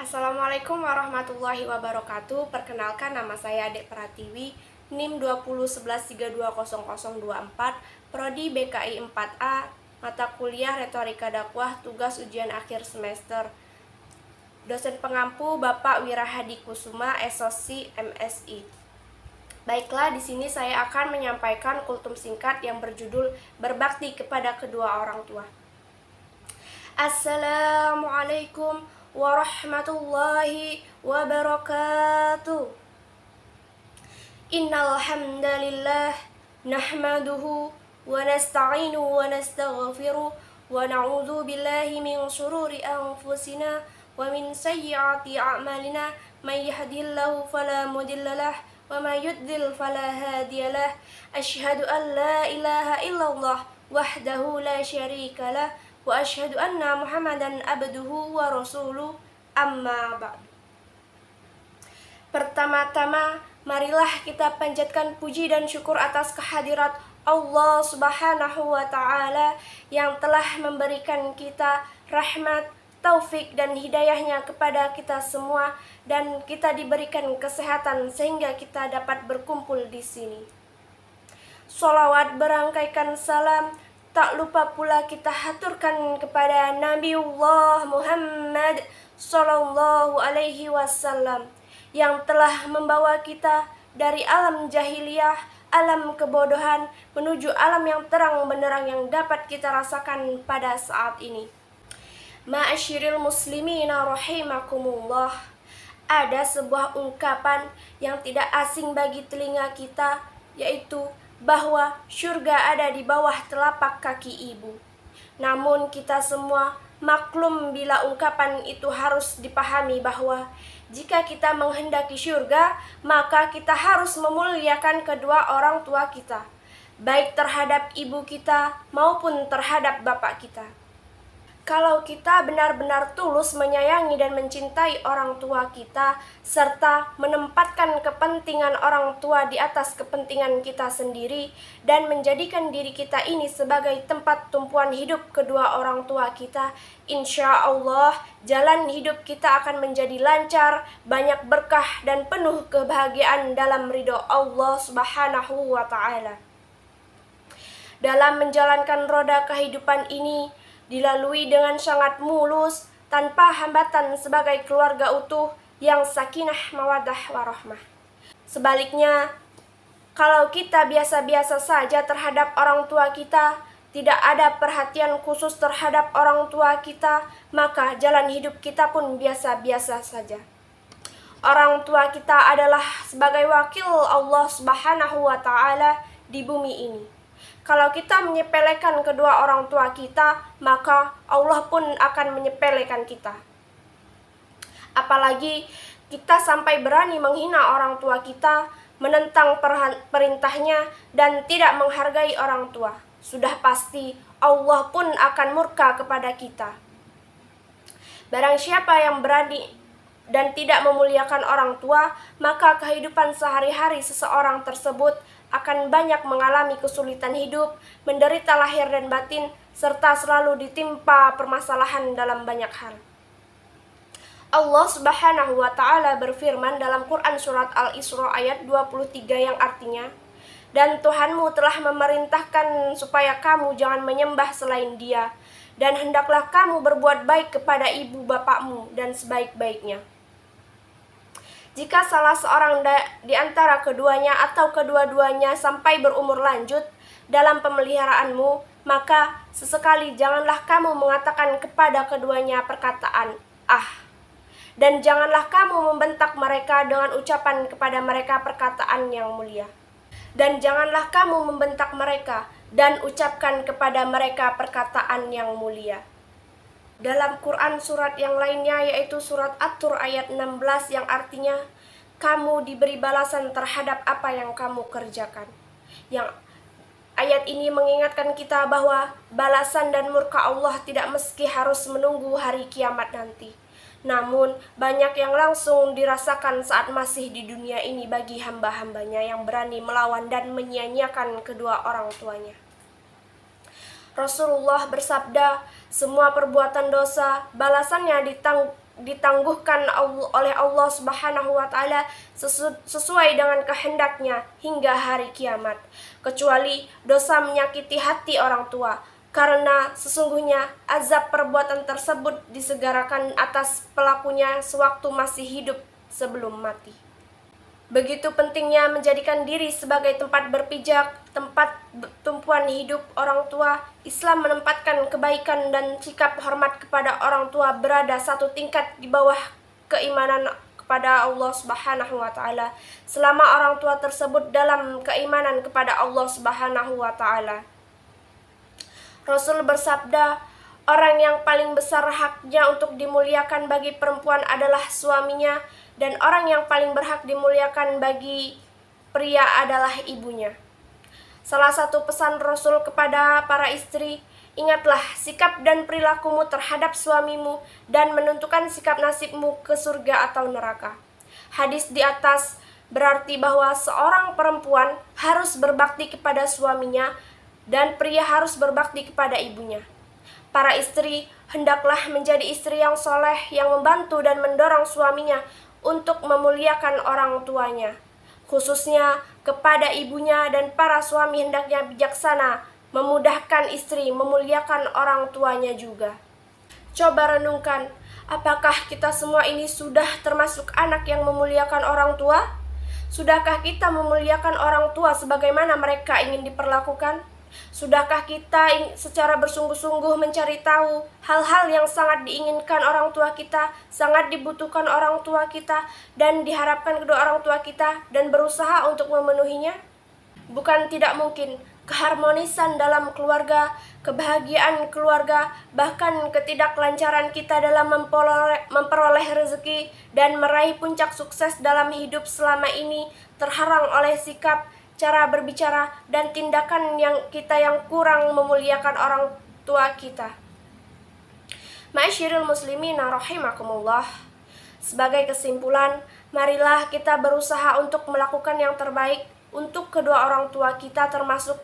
Assalamualaikum warahmatullahi wabarakatuh. Perkenalkan, nama saya Adek Pratiwi, NIM 2011320024, Prodi BKI 4A, mata kuliah Retorika Dakwah, tugas ujian akhir semester. Dosen pengampu Bapak Wirahadi Kusuma, SOSI, MSI. Baiklah, di sini saya akan menyampaikan kultum singkat yang berjudul Berbakti kepada kedua orang tua. Assalamualaikum warahmatullahi wabarakatuh. Innal hamdalillah nahmaduhu wa nasta'inuhu wa nastaghfiruh wa na'udzu billahi min shururi anfusina wa min sayyiati a'malina. May yahdihillahu fala mudhillalah wa may yudlil fala hadiyalah. Asyhadu an la ilaha illallah wahdahu la syarikalah wa asyhadu anna Muhammadan abduhu wa rasuluh, amma ba'du. Pertama-tama, marilah kita panjatkan puji dan syukur atas kehadirat Allah Subhanahu wa Ta'ala yang telah memberikan kita rahmat, taufik dan hidayahnya kepada kita semua, dan kita diberikan kesehatan sehingga kita dapat berkumpul di sini. Sholawat berangkaikan salam tak lupa pula kita haturkan kepada Nabiullah Muhammad Sallallahu Alaihi Wasallam yang telah membawa kita dari alam jahiliyah, alam kebodohan, menuju alam yang terang benderang yang dapat kita rasakan pada saat ini. Ma'asyiril muslimina rahimakumullah. Ada sebuah ungkapan yang tidak asing bagi telinga kita, yaitu bahwa surga ada di bawah telapak kaki ibu. Namun kita semua maklum bila ungkapan itu harus dipahami bahwa jika kita menghendaki surga, maka kita harus memuliakan kedua orang tua kita, baik terhadap ibu kita maupun terhadap bapak kita. Kalau kita benar-benar tulus menyayangi dan mencintai orang tua kita, serta menempatkan kepentingan orang tua di atas kepentingan kita sendiri, dan menjadikan diri kita ini sebagai tempat tumpuan hidup kedua orang tua kita, insya Allah jalan hidup kita akan menjadi lancar, banyak berkah dan penuh kebahagiaan dalam ridho Allah Subhanahu wa Ta'ala. Dalam menjalankan roda kehidupan ini dilalui dengan sangat mulus, tanpa hambatan sebagai keluarga utuh yang sakinah, mawaddah, warahmah. Sebaliknya, kalau kita biasa-biasa saja terhadap orang tua kita, tidak ada perhatian khusus terhadap orang tua kita, maka jalan hidup kita pun biasa-biasa saja. Orang tua kita adalah sebagai wakil Allah Subhanahu wa Ta'ala di bumi ini. Kalau kita menyepelekan kedua orang tua kita, maka Allah pun akan menyepelekan kita. Apalagi kita sampai berani menghina orang tua kita, menentang perintahnya, dan tidak menghargai orang tua. Sudah pasti Allah pun akan murka kepada kita. Barang siapa yang berani dan tidak memuliakan orang tua, maka kehidupan sehari-hari seseorang tersebut akan banyak mengalami kesulitan hidup, menderita lahir dan batin, serta selalu ditimpa permasalahan dalam banyak hal. Allah Subhanahu wa Ta'ala berfirman dalam Quran surat Al-Isra ayat 23 yang artinya, "Dan Tuhanmu telah memerintahkan supaya kamu jangan menyembah selain Dia, dan hendaklah kamu berbuat baik kepada ibu bapakmu dan sebaik-baiknya." Jika salah seorang di antara keduanya atau kedua-duanya sampai berumur lanjut dalam pemeliharaanmu, maka sesekali janganlah kamu mengatakan kepada keduanya perkataan "ah", dan janganlah kamu membentak mereka dengan ucapan kepada mereka perkataan yang mulia. Dan janganlah kamu membentak mereka dan ucapkan kepada mereka perkataan yang mulia. Dalam Quran surat yang lainnya, yaitu surat At-Tur ayat 16 yang artinya, kamu diberi balasan terhadap apa yang kamu kerjakan. Yang ayat ini mengingatkan kita bahwa balasan dan murka Allah tidak mesti harus menunggu hari kiamat nanti. Namun banyak yang langsung dirasakan saat masih di dunia ini bagi hamba-hambanya yang berani melawan dan menyia-nyiakan kedua orang tuanya. Rasulullah bersabda, semua perbuatan dosa balasannya ditangguhkan oleh Allah Subhanahu wa taala sesuai dengan kehendaknya hingga hari kiamat, kecuali dosa menyakiti hati orang tua, karena sesungguhnya azab perbuatan tersebut disegerakan atas pelakunya sewaktu masih hidup sebelum mati. Begitu pentingnya menjadikan diri sebagai tempat berpijak, tempat tumpuan hidup orang tua. Islam menempatkan kebaikan dan sikap hormat kepada orang tua berada satu tingkat di bawah keimanan kepada Allah Subhanahu wa taala, selama orang tua tersebut dalam keimanan kepada Allah Subhanahu wa taala. Rasul bersabda, orang yang paling besar haknya untuk dimuliakan bagi perempuan adalah suaminya, dan orang yang paling berhak dimuliakan bagi pria adalah ibunya. Salah satu pesan Rasul kepada para istri, ingatlah sikap dan perilakumu terhadap suamimu dan menentukan sikap nasibmu ke surga atau neraka. Hadis di atas berarti bahwa seorang perempuan harus berbakti kepada suaminya dan pria harus berbakti kepada ibunya. Para istri hendaklah menjadi istri yang soleh, yang membantu dan mendorong suaminya untuk memuliakan orang tuanya, khususnya kepada ibunya, dan para suami hendaknya bijaksana, memudahkan istri memuliakan orang tuanya juga. Coba renungkan, apakah kita semua ini sudah termasuk anak yang memuliakan orang tua? Sudahkah kita memuliakan orang tua sebagaimana mereka ingin diperlakukan? Sudahkah kita secara bersungguh-sungguh mencari tahu hal-hal yang sangat diinginkan orang tua kita, sangat dibutuhkan orang tua kita, dan diharapkan kedua orang tua kita, dan berusaha untuk memenuhinya? Bukan tidak mungkin, keharmonisan dalam keluarga, kebahagiaan keluarga, bahkan ketidaklancaran kita dalam memperoleh rezeki dan meraih puncak sukses dalam hidup selama ini terhalang oleh sikap, cara berbicara, dan tindakan kita yang kurang memuliakan orang tua kita. Ma'asyiral muslimina rahimakumullah. Sebagai kesimpulan, marilah kita berusaha untuk melakukan yang terbaik untuk kedua orang tua kita, termasuk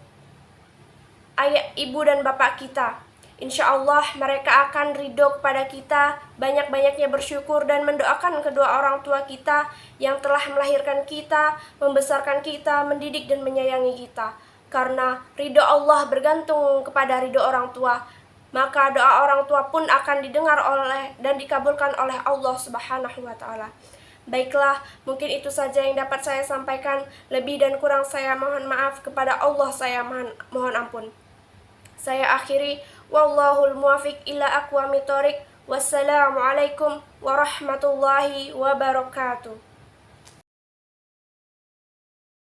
ayah, ibu, dan bapak kita. Insya Allah mereka akan ridho kepada kita, banyak-banyaknya bersyukur dan mendoakan kedua orang tua kita yang telah melahirkan kita, membesarkan kita, mendidik dan menyayangi kita. Karena ridho Allah bergantung kepada ridho orang tua, maka doa orang tua pun akan didengar oleh dan dikabulkan oleh Allah Subhanahu wa taala. Baiklah, mungkin itu saja yang dapat saya sampaikan. Lebih dan kurang saya mohon maaf, kepada Allah saya mohon ampun. Saya akhiri, wallahul muwafiq ila aqwamit thoriq. Wassalamualaikum warahmatullahi wabarakatuh.